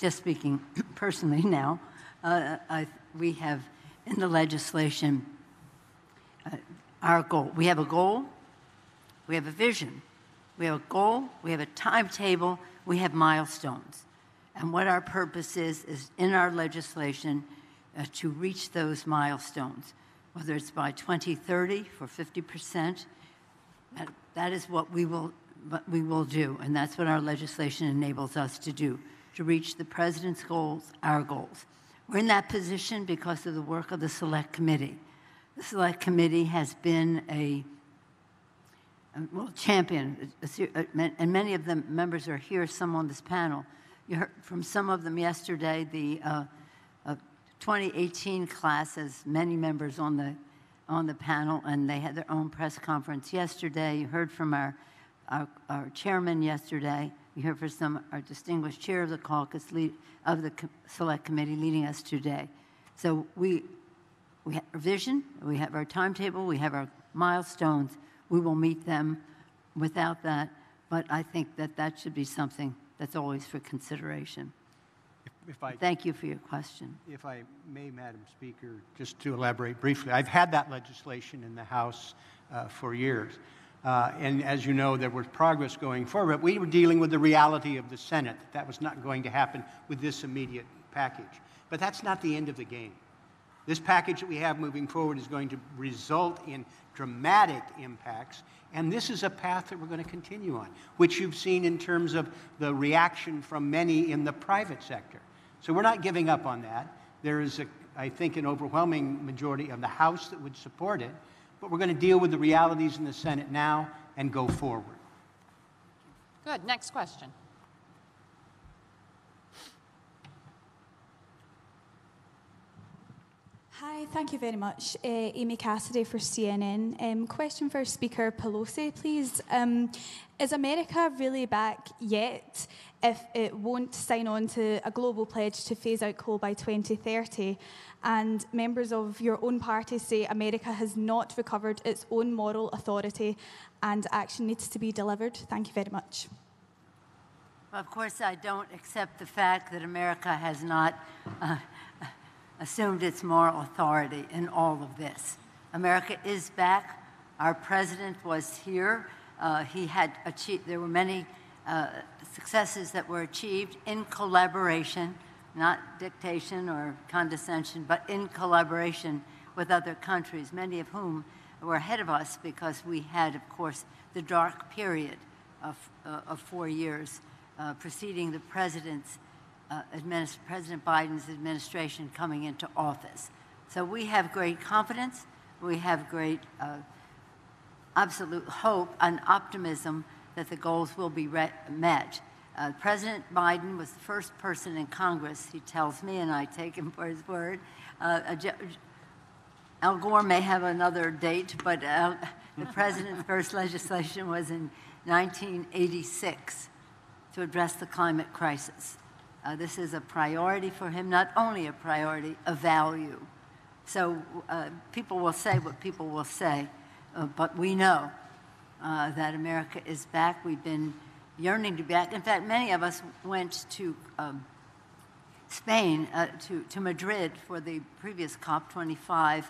just speaking personally now, we have in the legislation our goal. We have a goal, we have a vision, we have a goal, we have a timetable, we have milestones. And what our purpose is in our legislation to reach those milestones, whether it's by 2030 for 50%, that is what we will do, and that's what our legislation enables us to do, to reach the President's goals, our goals. We're in that position because of the work of the Select Committee. The Select Committee has been a champion, and many of the members are here, some on this panel. You heard from some of them yesterday, the 2018 class has many members on the panel, and they had their own press conference yesterday. You heard from our chairman yesterday. You heard from our distinguished chair of the caucus, of the Select Committee leading us today. So we have our vision, we have our timetable, we have our milestones. We will meet them without that, but I think that should be something that's always for consideration. Thank you for your question. If I may, Madam Speaker, just to elaborate briefly, I've had that legislation in the House for years. And as you know, there was progress going forward. But we were dealing with the reality of the Senate. That was not going to happen with this immediate package. But that's not the end of the game. This package that we have moving forward is going to result in dramatic impacts, and this is a path that we're going to continue on, which you've seen in terms of the reaction from many in the private sector. So we're not giving up on that. There is, I think, an overwhelming majority of the House that would support it, but we're going to deal with the realities in the Senate now and go forward. Good. Next question. Hi, thank you very much. Amy Cassidy for CNN. Question for Speaker Pelosi, please. Is America really back yet if it won't sign on to a global pledge to phase out coal by 2030? And members of your own party say America has not recovered its own moral authority and action needs to be delivered. Thank you very much. Well, of course, I don't accept the fact that America has not assumed its moral authority in all of this. America is back. Our president was here. He had achieved, there were many successes that were achieved in collaboration, not dictation or condescension, but in collaboration with other countries, many of whom were ahead of us because we had, of course, the dark period of 4 years preceding the President Biden's administration coming into office. So we have great confidence, we have great absolute hope and optimism that the goals will be met. President Biden was the first person in Congress, he tells me, and I take him for his word. Al Gore may have another date, but the president's first legislation was in 1986 to address the climate crisis. This is a priority for him, not only a priority, a value. So people will say what people will say, but we know that America is back. We've been yearning to be back. In fact, many of us went to Spain, to Madrid for the previous COP25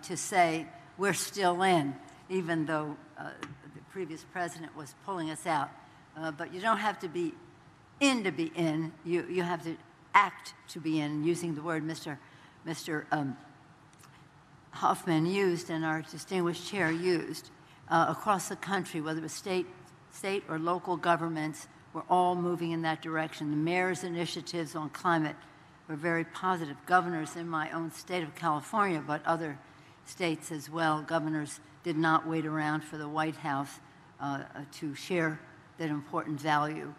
to say we're still in, even though the previous president was pulling us out. But you don't have to be in to be in. You have to act to be in, using the word Mr. Hoffman used and our distinguished chair used. Across the country, whether it was state or local governments, we're all moving in that direction. The mayor's initiatives on climate were very positive. Governors in my own state of California, but other states as well, governors did not wait around for the White House to share that important value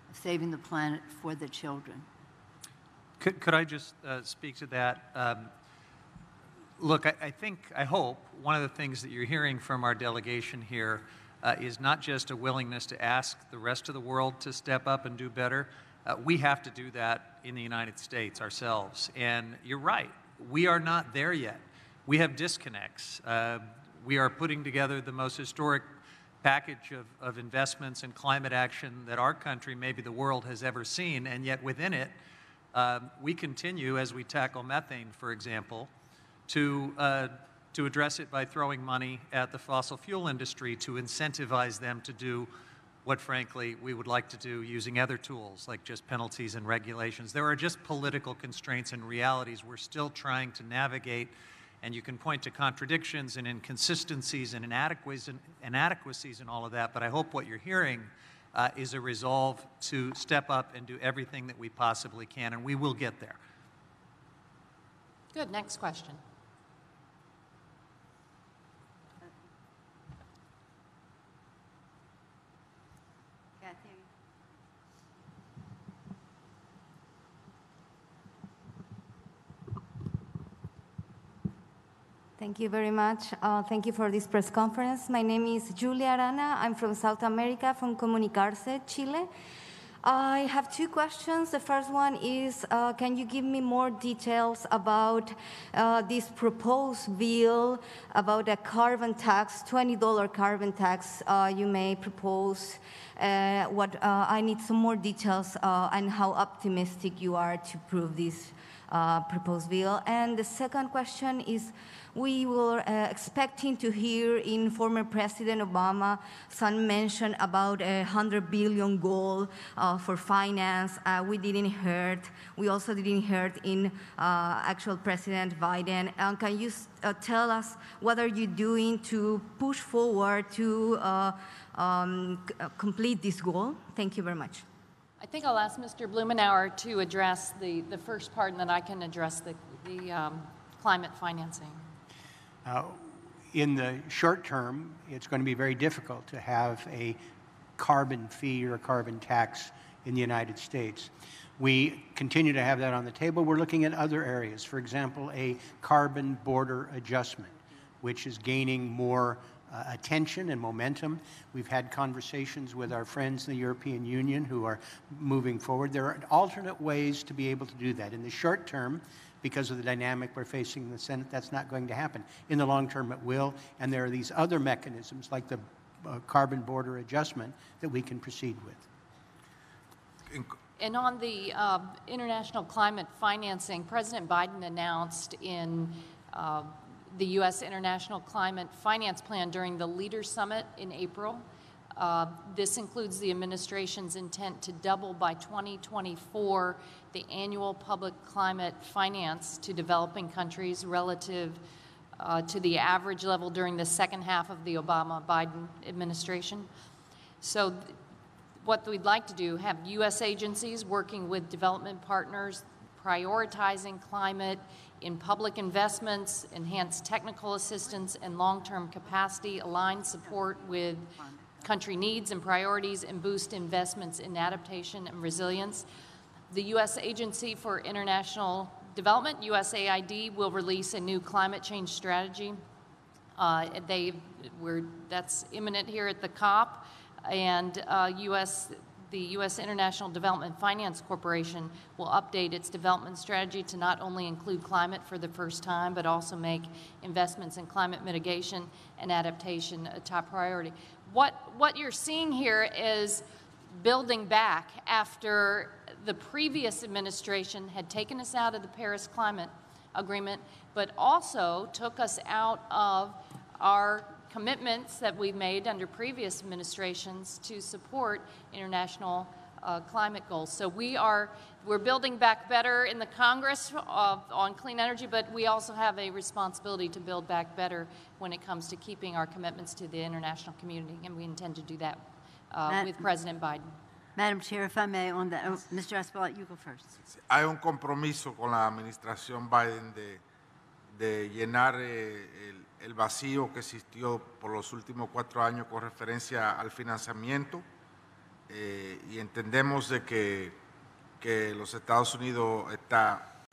of saving the planet for the children. Could I just speak to that? Look, I hope one of the things that you're hearing from our delegation here is not just a willingness to ask the rest of the world to step up and do better. We have to do that in the United States ourselves. And you're right, we are not there yet. We have disconnects. We are putting together the most historic package of investments and climate action that our country, maybe the world, has ever seen, and yet within it, we continue, as we tackle methane, for example, to address it by throwing money at the fossil fuel industry to incentivize them to do what, frankly, we would like to do using other tools, like just penalties and regulations. There are just political constraints and realities we're still trying to navigate, and you can point to contradictions and inconsistencies and inadequacies and all of that, but I hope what you're hearing is a resolve to step up and do everything that we possibly can, and we will get there. Good. Next question. Thank you very much. Thank you for this press conference. My name is Julia Arana. I'm from South America, from Comunicarse, Chile. I have two questions. The first one is, can you give me more details about this proposed bill about a carbon tax, $20 carbon tax you may propose? I need some more details on how optimistic you are to prove this proposed bill. And the second question is, we were expecting to hear in former President Obama some mention about a $100 billion goal for finance. We didn't hear. We also didn't hear in actual President Biden. Can you tell us what are you doing to push forward to complete this goal? Thank you very much. I think I'll ask Mr. Blumenauer to address the first part, and then I can address the climate financing. In the short term, it's going to be very difficult to have a carbon fee or a carbon tax in the United States. We continue to have that on the table. We're looking at other areas. For example, a carbon border adjustment, which is gaining more attention and momentum. We've had conversations with our friends in the European Union who are moving forward. There are alternate ways to be able to do that. In the short term, because of the dynamic we're facing in the Senate, that's not going to happen. In the long term, it will, and there are these other mechanisms, like the carbon border adjustment, that we can proceed with. And on the international climate financing, President Biden announced in the U.S. International Climate Finance Plan during the Leaders Summit in April. This includes the administration's intent to double by 2024 the annual public climate finance to developing countries relative to the average level during the second half of the Obama-Biden administration. So what we'd like to do, have U.S. agencies working with development partners, prioritizing climate in public investments, enhanced technical assistance, and long-term capacity, align support with country needs and priorities, and boost investments in adaptation and resilience. The U.S. Agency for International Development, USAID, will release a new climate change strategy. That's imminent here at the COP, and the U.S. International Development Finance Corporation will update its development strategy to not only include climate for the first time, but also make investments in climate mitigation and adaptation a top priority. What you're seeing here is building back after the previous administration had taken us out of the Paris Climate Agreement, but also took us out of our commitments that we've made under previous administrations to support international climate goals. So we're building back better in the Congress on clean energy, but we also have a responsibility to build back better when it comes to keeping our commitments to the international community, and we intend to do that with President Biden. Madam Chair, if I may, on that, Mr. Espaillat, you go first. Hay un compromiso con la administración Biden de llenar el vacío que existió por los últimos 4 años con referencia al financiamiento y entendemos de que los Estados Unidos está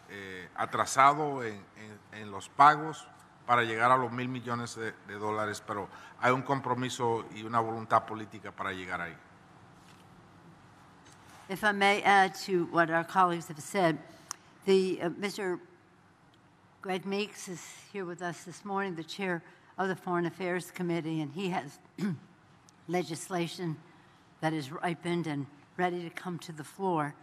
atrasado en los pagos para llegar a los $1,000 millones de dólares, pero hay un compromiso y una voluntad política para llegar ahí. If I may add to what our colleagues have said, Mr. Greg Meeks is here with us this morning, the chair of the Foreign Affairs Committee, and he has legislation that is ripened and ready to come to the floor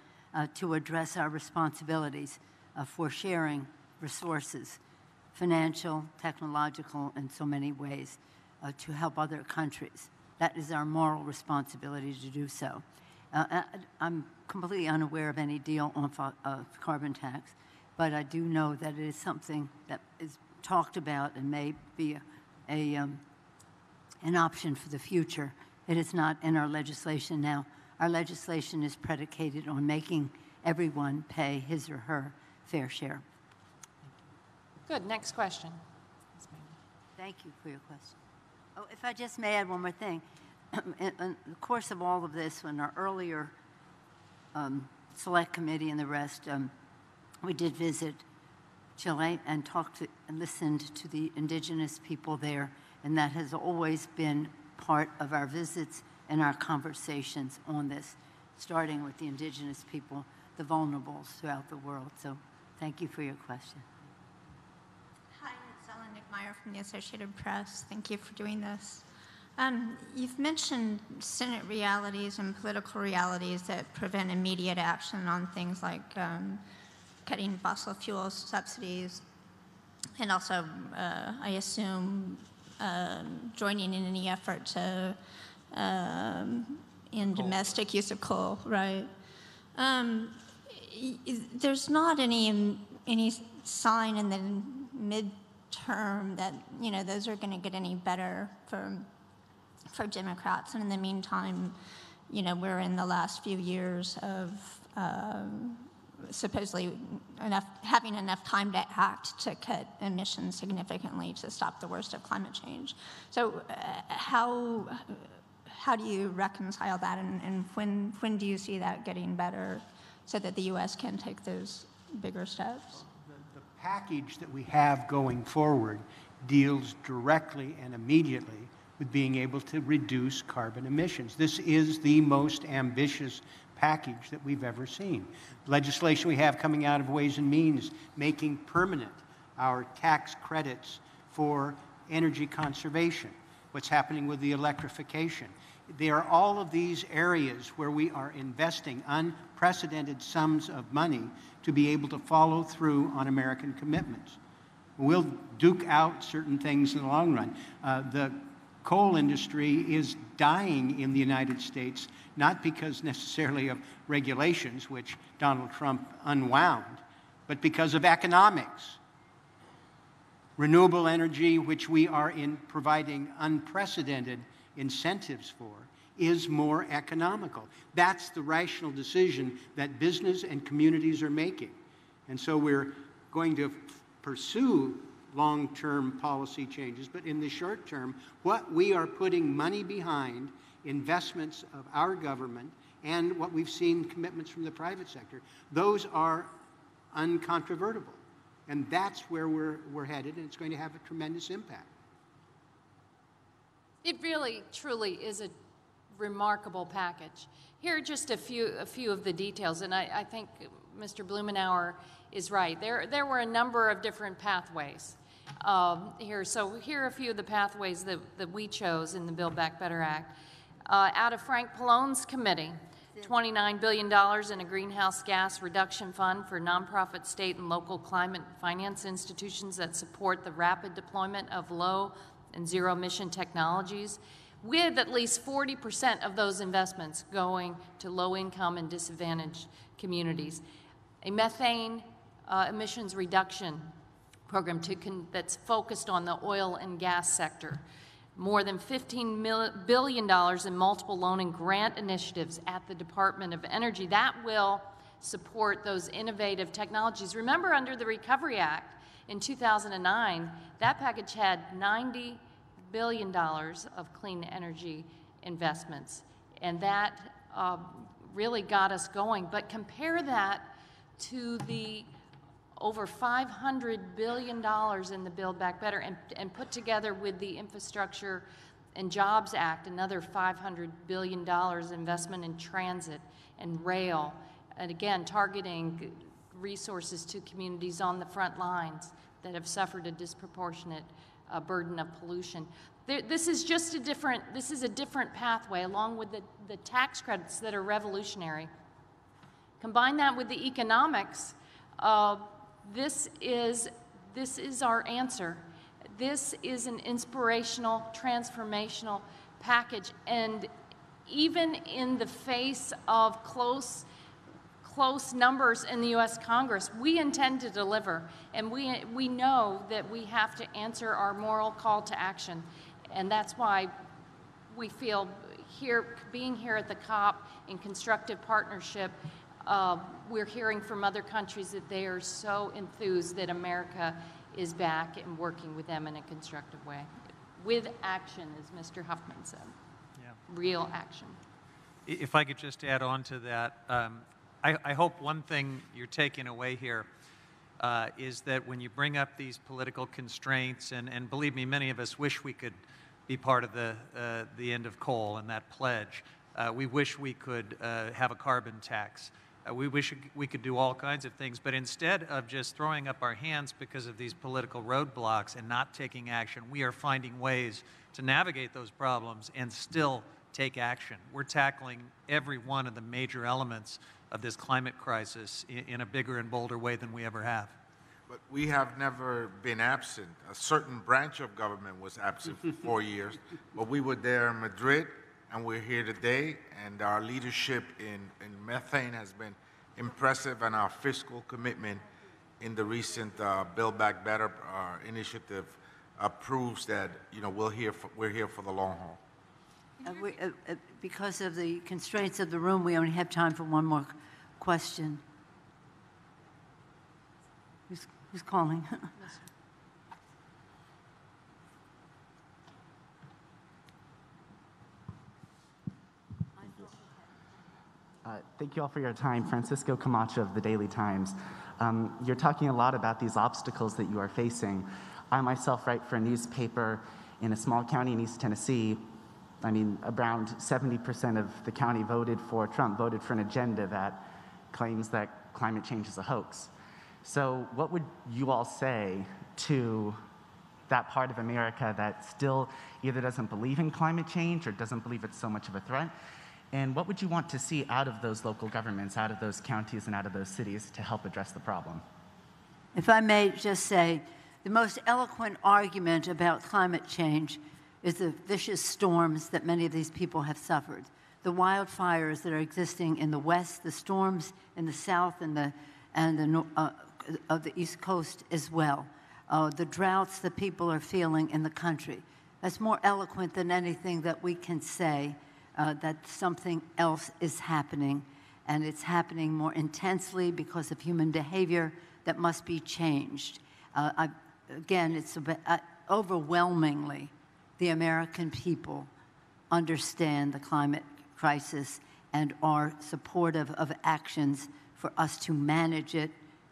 to address our responsibilities for sharing resources, financial, technological, and so many ways to help other countries. That is our moral responsibility to do so. I'm completely unaware of any deal on carbon tax, but I do know that it is something that is talked about and may be an option for the future. It is not in our legislation now. Our legislation is predicated on making everyone pay his or her fair share. Good. Next question. Thank you for your question. Oh, if I just may add one more thing. In the course of all of this, when our earlier select committee and the rest, we did visit Chile and talked to and listened to the indigenous people there, and that has always been part of our visits and our conversations on this, starting with the indigenous people, the vulnerables throughout the world. So thank you for your question. Hi, it's Ellen Nickmeyer from the Associated Press. Thank you for doing this. You've mentioned Senate realities and political realities that prevent immediate action on things like cutting fossil fuel subsidies, and also, I assume, joining in any effort to end domestic use of coal, right? There's not any sign in the midterm that those are going to get any better for Democrats, and in the meantime, we're in the last few years of supposedly having enough time to act to cut emissions significantly to stop the worst of climate change. So how do you reconcile that, and when do you see that getting better so that the U.S. can take those bigger steps? The package that we have going forward deals directly and immediately with being able to reduce carbon emissions. This is the most ambitious package that we've ever seen. Legislation we have coming out of Ways and Means making permanent our tax credits for energy conservation, what's happening with the electrification. There are all of these areas where we are investing unprecedented sums of money to be able to follow through on American commitments. We'll duke out certain things in the long run. The coal industry is dying in the United States, not because necessarily of regulations, which Donald Trump unwound, but because of economics. Renewable energy, which we are providing unprecedented incentives for, is more economical. That's the rational decision that business and communities are making. And so we're going to pursue long-term policy changes, but in the short term, what we are putting money behind, investments of our government, and what we've seen commitments from the private sector, those are uncontrovertible. And that's where we're headed, and it's going to have a tremendous impact. It really, truly is a remarkable package. Here are just a few of the details, and I think Mr. Blumenauer is right. There were a number of different pathways here. So here are a few of the pathways that we chose in the Build Back Better Act. Out of Frank Pallone's committee, $29 billion in a greenhouse gas reduction fund for nonprofit state and local climate finance institutions that support the rapid deployment of low and zero emission technologies, with at least 40% of those investments going to low income and disadvantaged communities. A methane emissions reduction program that's focused on the oil and gas sector. More than $15 billion in multiple loan and grant initiatives at the Department of Energy. That will support those innovative technologies. Remember, under the Recovery Act in 2009, that package had $90 billion of clean energy investments, and that really got us going. But compare that to the over $500 billion in the Build Back Better, and put together with the Infrastructure and Jobs Act, another $500 billion investment in transit and rail, and again, targeting resources to communities on the front lines that have suffered a disproportionate burden of pollution. This is just a different pathway, along with the tax credits that are revolutionary. Combine that with the economics, this is our answer. This is an inspirational, transformational package, and even in the face of close numbers in the U.S. Congress, we intend to deliver, and we know that we have to answer our moral call to action, and that's why we feel being here at the COP in constructive partnership, we're hearing from other countries that they are so enthused that America is back and working with them in a constructive way, with action, as Mr. Huffman said. Yeah. Real action. If I could just add on to that, I hope one thing you're taking away here is that when you bring up these political constraints, and believe me, many of us wish we could be part of the end of coal and that pledge. We wish we could have a carbon tax. We wish we could do all kinds of things, but instead of just throwing up our hands because of these political roadblocks and not taking action, we are finding ways to navigate those problems and still take action. We're tackling every one of the major elements of this climate crisis in a bigger and bolder way than we ever have. But we have never been absent. A certain branch of government was absent for 4 years, but we were there in Madrid, and we're here today, and our leadership in methane has been impressive, and our fiscal commitment in the recent Build Back Better initiative proves that we're here for the long haul. Because of the constraints of the room, we only have time for one more question. Who's calling? Thank you all for your time. Francisco Camacho of the Daily Times. You're talking a lot about these obstacles that you are facing. I myself write for a newspaper in a small county in East Tennessee. I mean, around 70% of the county voted for Trump, voted for an agenda that claims that climate change is a hoax. So what would you all say to that part of America that still either doesn't believe in climate change or doesn't believe it's so much of a threat? And what would you want to see out of those local governments, out of those counties, and out of those cities to help address the problem? If I may just say, the most eloquent argument about climate change is the vicious storms that many of these people have suffered. The wildfires that are existing in the West, the storms in the South and the East Coast as well. The droughts that people are feeling in the country. That's more eloquent than anything that we can say that something else is happening, and it's happening more intensely because of human behavior that must be changed. Again, it's overwhelmingly the American people understand the climate crisis and are supportive of actions for us to manage it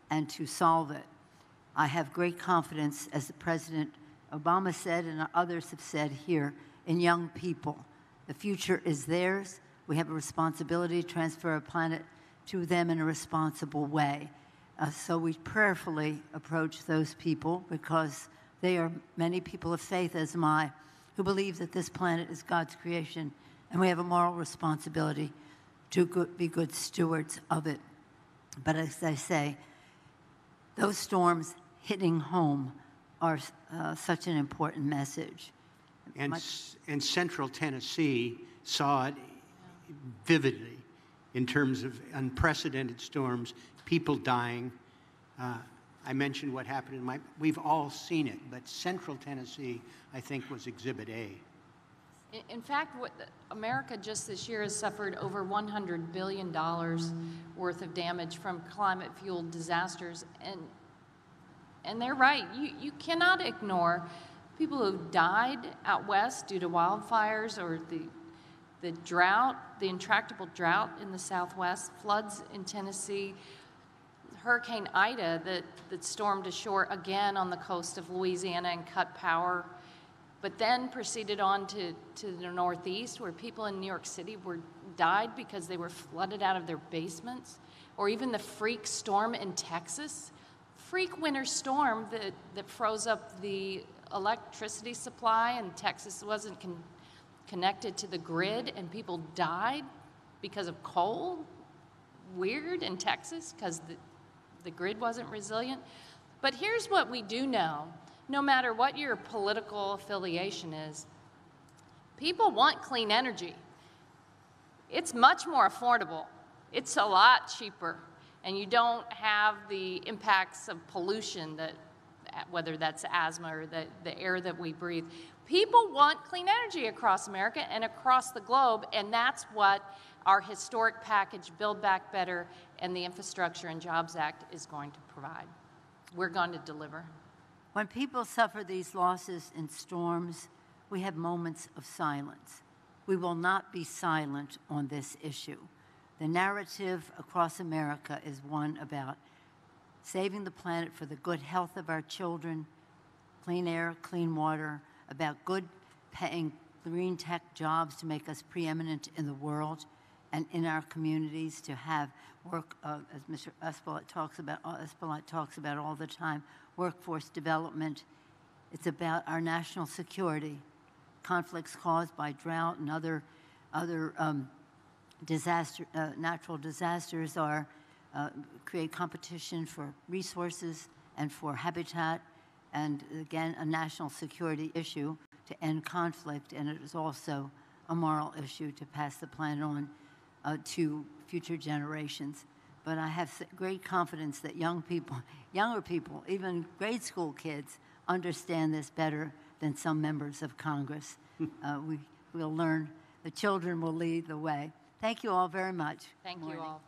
and to solve it. I have great confidence, as the President Obama said and others have said here, in young people. The future is theirs. We have a responsibility to transfer our planet to them in a responsible way. So we prayerfully approach those people because they are many people of faith, as am I, who believe that this planet is God's creation, and we have a moral responsibility to be good stewards of it. But as I say, those storms hitting home are such an important message. And Central Tennessee saw it vividly in terms of unprecedented storms, people dying. I mentioned what happened in we've all seen it, but Central Tennessee, I think, was Exhibit A. In fact, America just this year has suffered over $100 billion worth of damage from climate-fueled disasters, and they're right. You cannot ignore people who've died out west due to wildfires or the drought, the intractable drought in the Southwest, floods in Tennessee, Hurricane Ida that stormed ashore again on the coast of Louisiana and cut power, but then proceeded on to the Northeast, where people in New York City died because they were flooded out of their basements, or even the freak storm in Texas, freak winter storm that froze up the electricity supply and Texas wasn't connected to the grid and people died because of coal? Weird in Texas because the grid wasn't resilient. But here's what we do know. No matter what your political affiliation is, people want clean energy. It's much more affordable. It's a lot cheaper. And you don't have the impacts of pollution, that, whether that's asthma or the air that we breathe. People want clean energy across America and across the globe, and that's what our historic package, Build Back Better, and the Infrastructure and Jobs Act is going to provide. We're going to deliver. When people suffer these losses in storms, we have moments of silence. We will not be silent on this issue. The narrative across America is one about saving the planet for the good health of our children, clean air, clean water, about good paying green tech jobs to make us preeminent in the world and in our communities, to have work, as Mr. Espelette talks about all the time, workforce development. It's about our national security. Conflicts caused by drought and other natural disasters create competition for resources and for habitat, and again, a national security issue to end conflict, and it is also a moral issue to pass the planet on to future generations. But I have great confidence that younger people, even grade school kids, understand this better than some members of Congress. We'll learn. The children will lead the way. Thank you all very much. Thank you all.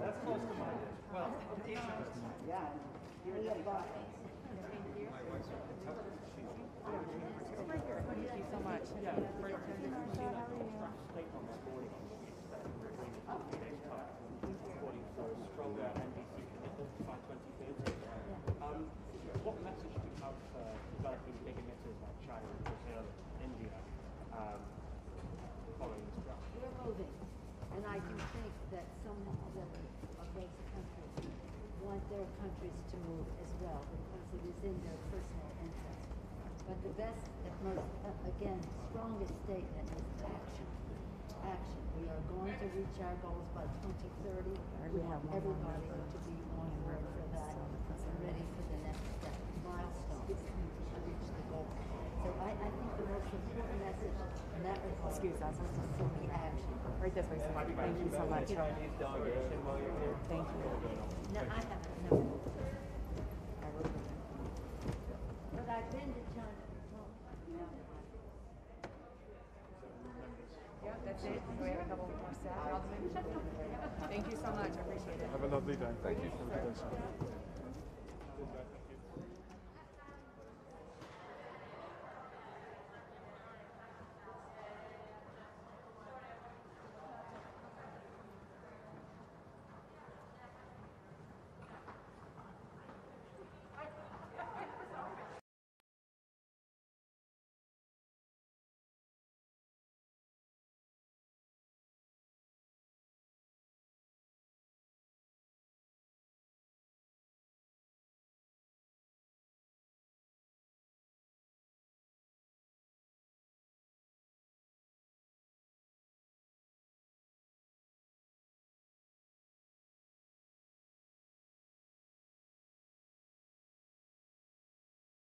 That's close to mine. Well, each of us. Yeah. Thank you so much. What message do you have for developing big emitters like China, Brazil, India, following this draft? We're moving, and I do think that some of those countries want their countries to move as well, because it is in their personal interest. But the best, most, again, strongest statement is action. Action. We are going to reach our goals by 2030. We want everybody to be on board for that and ready for the next step, milestone to reach the goal. So I think the most important message in that regard is to be action. Right this way, somebody. Thank you so much. Chinese delegation while you're here. Thank you. No, I haven't. No. But I've been to China. Yeah, that's it. We have a couple more staff. Thank you so much. I appreciate it. Have a lovely day. Thank you.